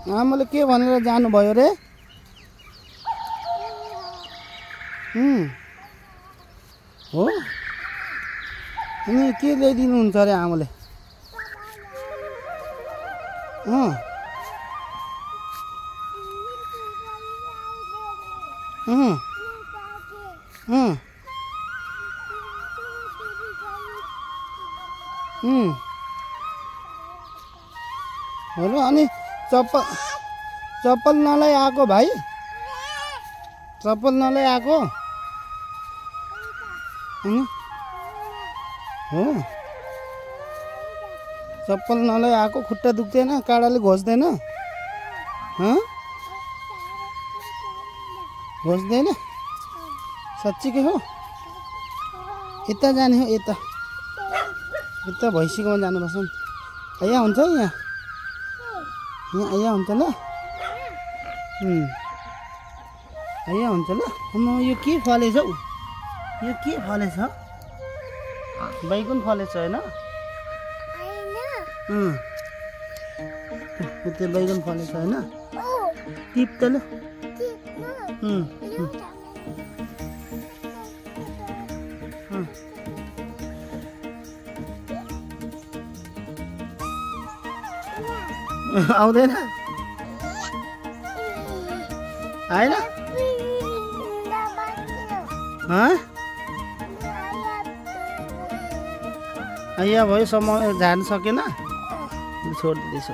आमाले के भनेर जानुभयो रे? हो अनि के ल्याइदिनुहुन्छ अरे आमाले? हेलो अनि चप्पल नलाई आएको भाइ? चप्पल नलाई आएको? हो चप्पल नलाई आएको? खुट्टा दुख्दैन? काडाले घोच्दैन? घोच्दैन? साँच्चीकै हो? यता जाने हो? यता भैँसीकोमा जानुपर्छ नि। यहाँ हुन्छ यहाँ हुन्छ ल। यहाँ हुन्छ ल। यो के फलेछ हौ? यो के फलेछ? बैगुन फलेछ होइन? त्यो बैगुन फलेछ होइन? टिप त ल। आउँदैन होइन? यहाँ भयो समय झार्न सकेन, छोडिदिँदैछु।